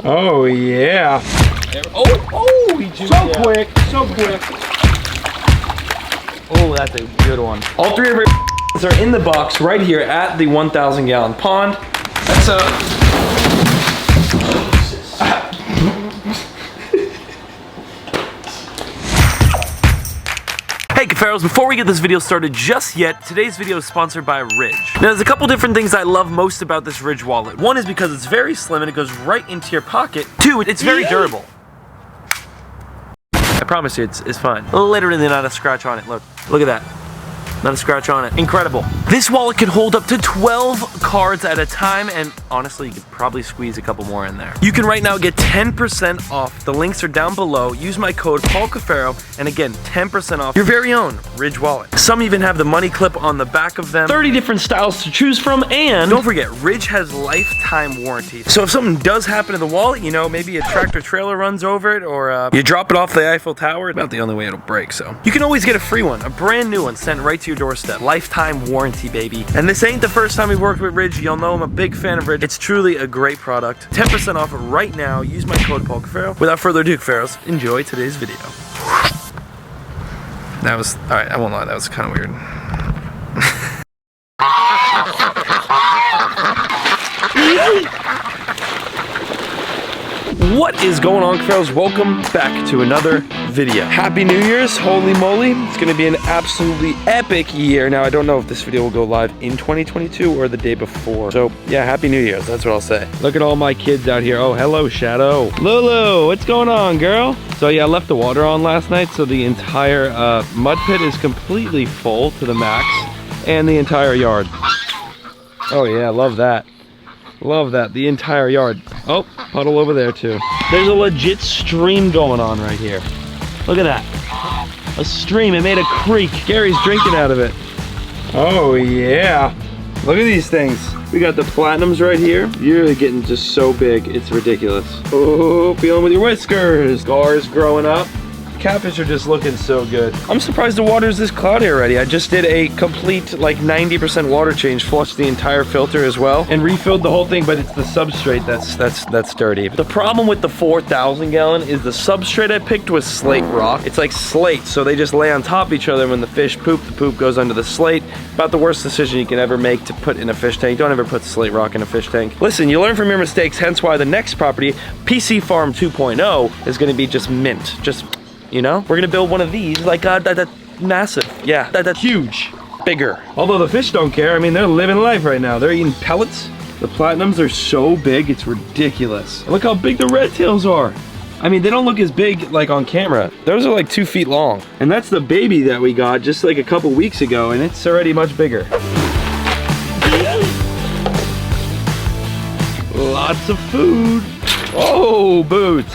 Oh yeah. Oh, he juiced so quick, so quick. Oh, that's a good one. All three of our are in the box right here at the 1,000 gallon pond. That's Hey Cuffaros, before we get this video started just yet, today's video is sponsored by Ridge. Now there's a couple different things I love most about this Ridge wallet. One is because it's very slim and it goes right into your pocket. Two, it's very durable. I promise you, it's fine. Literally not a scratch on it. Look at that. Not a scratch on it. Incredible. This wallet can hold up to 12 cards at a time, and honestly, you could probably squeeze a couple more in there. You can right now get 10% off. The links are down below. Use my code Cuffaro, and again, 10% off your very own Ridge wallet. Some even have the money clip on the back of them. 30 different styles to choose from, and don't forget, Ridge has lifetime warranty. So if something does happen to the wallet, you know, maybe a tractor trailer runs over it, or you drop it off the Eiffel Tower, not the only way it'll break, so. You can always get a free one, a brand new one, sent right to your doorstep. Lifetime warranty, baby. And this ain't the first time we've worked with Ridge. You'll know I'm a big fan of Ridge. It's truly a great product. 10% off right now. Use my code Cuffaro. Without further ado, Cuffaros, enjoy today's video. That was, all right, I won't lie, that was kind of weird. What is going on, Cuffaros? Welcome back to another video. Happy New Year's, holy moly. It's gonna be an absolutely epic year. Now, I don't know if this video will go live in 2022 or the day before. So yeah, Happy New Year's, that's what I'll say. Look at all my kids out here. Oh, hello, Shadow. Lulu, what's going on, girl? So yeah, I left the water on last night, so the entire mud pit is completely full to the max, and the entire yard. Oh yeah, love that. Love that, the entire yard. Oh, puddle over there too. There's a legit stream going on right here. Look at that. A stream, it made a creek. Gary's drinking out of it. Oh yeah. Look at these things. We got the platinums right here. You're getting just so big, it's ridiculous. Oh, feeling with your whiskers. Scars growing up. Catfish are just looking so good. I'm surprised the water is this cloudy already. I just did a complete like 90% water change, flushed the entire filter as well, and refilled the whole thing, but it's the substrate that's dirty. The problem with the 4,000 gallon is the substrate I picked was slate rock. It's like slate, so they just lay on top of each other. When the fish poop, the poop goes under the slate. About the worst decision you can ever make to put in a fish tank. Don't ever put slate rock in a fish tank. Listen, you learn from your mistakes, hence why the next property, PC Farm 2.0, is gonna be just mint. Just, you know, we're gonna build one of these, like that massive, yeah, that's huge, bigger. Although the fish don't care. I mean, they're living life right now. They're eating pellets. The platinums are so big, it's ridiculous. And look how big the red tails are. I mean, they don't look as big like on camera. Those are like 2 feet long. And that's the baby that we got just like a couple weeks ago, and it's already much bigger. Lots of food. Oh, Boots.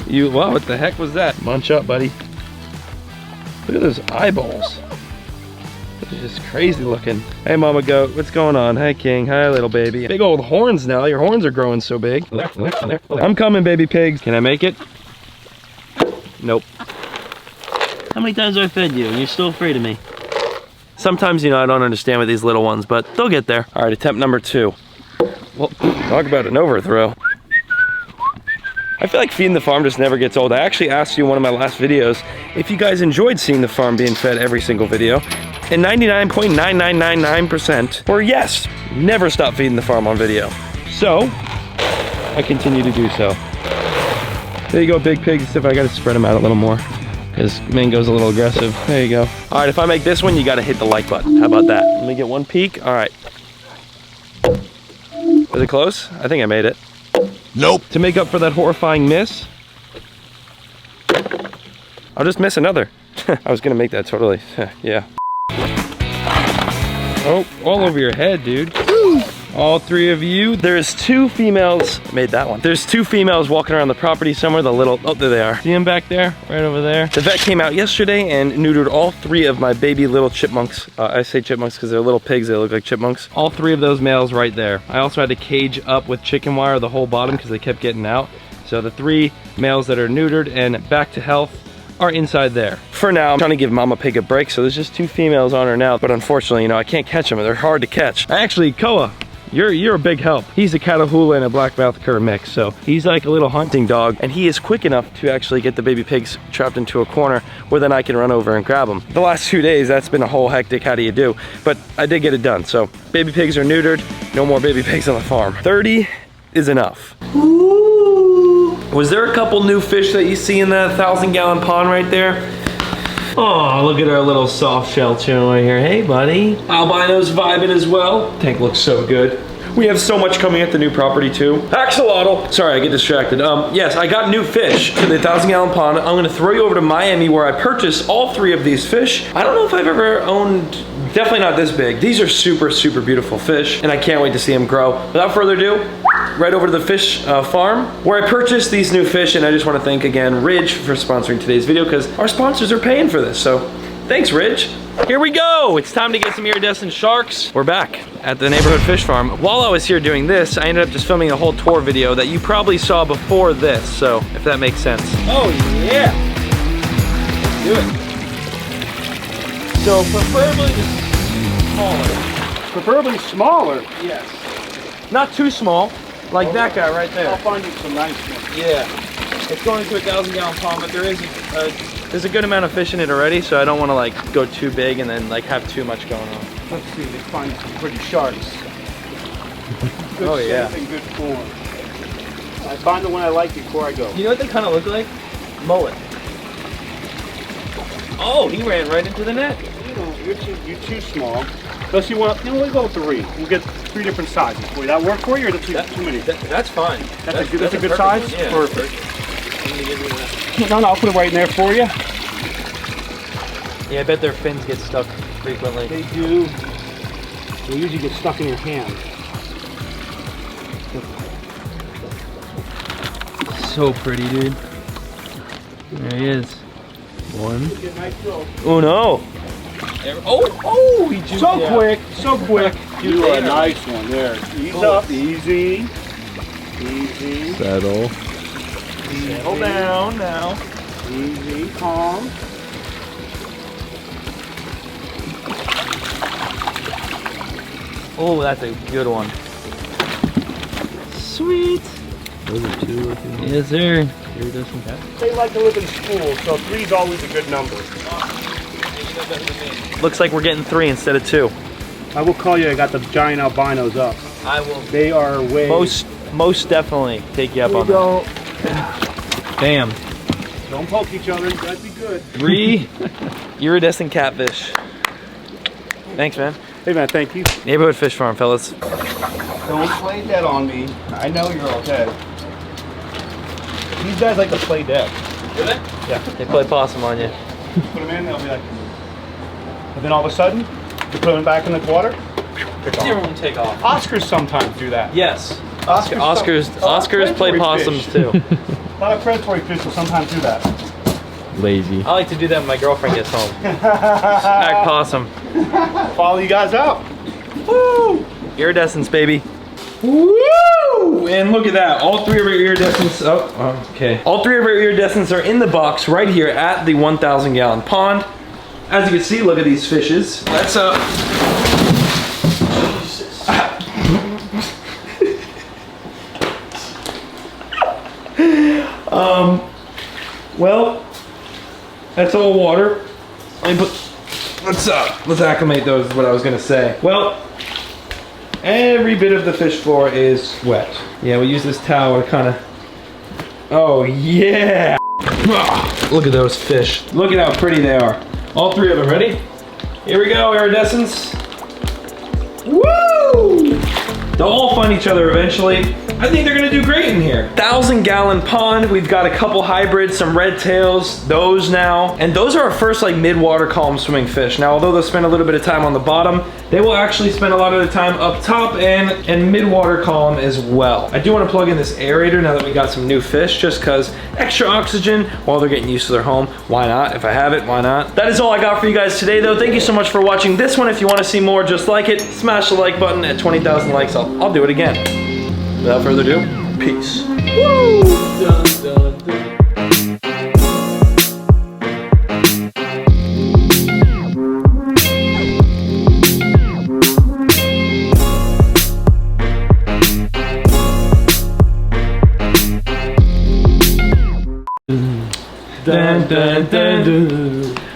Wow, what the heck was that? Munch up, buddy. Look at those eyeballs. They're just crazy looking. Hey, Mama Goat, what's going on? Hi, King. Hi, little baby. Big old horns now. Your horns are growing so big. I'm coming, baby pigs. Can I make it? Nope. How many times have I fed you and you're still afraid of me? Sometimes, you know, I don't understand with these little ones, but they'll get there. All right, attempt number 2. Well, talk about an overthrow. I feel like feeding the farm just never gets old. I actually asked you in one of my last videos if you guys enjoyed seeing the farm being fed every single video, and 99.9999% were yes. Never stop feeding the farm on video. So, I continue to do so. There you go, big pigs, except I gotta spread them out a little more, because Mango's a little aggressive. There you go. All right, if I make this one, you gotta hit the like button. How about that? Let me get one peek. All right. Was it close? I think I made it. Nope. To make up for that horrifying miss, I'll just miss another. I was gonna make that totally, yeah. Oh, all over your head, dude. All 3 of you. There's 2 females, made that one. There's 2 females walking around the property somewhere, the little, oh, there they are. See them back there, right over there? The vet came out yesterday and neutered all 3 of my baby little chipmunks. I say chipmunks because they're little pigs, they look like chipmunks. All 3 of those males right there. I also had to cage up with chicken wire the whole bottom because they kept getting out. So the 3 males that are neutered and back to health are inside there. For now, I'm trying to give Mama Pig a break, so there's just 2 females on her now, but unfortunately, you know, I can't catch them. They're hard to catch. Actually, Koa, You're a big help. He's a Catahoula and a black-mouthed cur mix, so he's like a little hunting dog, and he is quick enough to actually get the baby pigs trapped into a corner where then I can run over and grab them. The last 2 days, that's been a whole hectic how do you do, but I did get it done. So baby pigs are neutered, no more baby pigs on the farm. 30 is enough. Ooh. Was there a couple new fish that you see in that 1,000-gallon pond right there? Oh, look at our little soft shell channel right here. Hey, buddy. Albino's vibing as well. Tank looks so good. We have so much coming at the new property too. Axolotl. Sorry, I get distracted. Yes, I got new fish to the 1,000-gallon pond. I'm gonna throw you over to Miami where I purchased all 3 of these fish. I don't know if I've ever owned, definitely not this big. These are super, super beautiful fish, and I can't wait to see them grow. Without further ado, right over to the fish farm where I purchased these new fish, and I just want to thank again Ridge for sponsoring today's video because our sponsors are paying for this, so thanks Ridge. Here we go, it's time to get some iridescent sharks. We're back at the neighborhood fish farm. While I was here doing this, I ended up just filming a whole tour video that you probably saw before this, so if that makes sense. Oh yeah, let's do it. So preferably smaller. Preferably smaller. Yes. Not too small. Like that guy right there. I'll find you some nice ones. Yeah. It's going into a 1,000-gallon pond, but there's a good amount of fish in it already, so I don't want to like go too big and then like have too much going on. Let's see, let's find some pretty sharks. Good Oh yeah. shape and good form. I find the one I like before I go. You know what they kind of look like? Mullet. Oh, he ran right into the net. You know, you're too small. Unless you want, we'll go 3. We'll get 3 different sizes. Will that work for you, or too many? That's fine. That's a good perfect size? one, yeah. Perfect. I'm gonna give you that. No, I'll put it right in there for you. Yeah, I bet their fins get stuck frequently. They do. They usually get stuck in your hand. So pretty, dude. There he is. One. Nice throw. Oh no. Oh, he jumped So out. quick, so quick. You are a Dude, nice one there. Ease up, easy. Easy. Settle. Settle down now. Easy, calm. Oh, that's a good one. Sweet. Those are 2 looking. Yes, sir. Iridescent cat. They like to live in schools, so 3 is always a good number. Looks like we're getting 3 instead of 2. I will call you. I got the giant albinos up. I will They are way. most definitely take you up on that. Bam. Don't poke each other. That'd be good. 3 iridescent catfish. Thanks, man. Hey man, thank you. Neighborhood fish farm, fellas. Don't play dead on me. I know you're all dead. These guys like to play dead. Do they? Yeah. They play possum on you. Put them in, they'll be like. And then all of a sudden, you put them back in the water. Everyone take off. Oscars sometimes do that. Yes. Oscars play predatory possums fish. too. A lot of predatory fish will sometimes do that. Lazy. I like to do that when my girlfriend gets home. Act possum. Follow you guys out. Woo! Iridescence, baby. Woo! And look at that. All 3 of our iridescents. Oh, okay. All 3 of our iridescents are in the box right here at the 1,000-gallon pond. As you can see, look at these fishes. That's well, that's all water. Let's acclimate those is what I was gonna say. Well, every bit of the fish floor is wet. Yeah, we use this towel to kind of. Oh yeah! Look at those fish. Look at how pretty they are. All 3 of them. Ready? Here we go, iridescence. Woo! They'll all find each other eventually. I think they're gonna do great in here. 1,000-gallon pond. We've got a couple hybrids, some red tails, those now. And those are our first like mid-water column swimming fish. Now, although they'll spend a little bit of time on the bottom, they will actually spend a lot of the time up top and mid-water column as well. I do wanna plug in this aerator now that we got some new fish, just cause extra oxygen while they're getting used to their home. Why not? If I have it, why not? That is all I got for you guys today though. Thank you so much for watching this one. If you wanna see more just like it, smash the like button. At 20,000 likes, I'll do it again. Without further ado, peace. Woo! Dun, dun, dun. Dun, dun, dun, dun.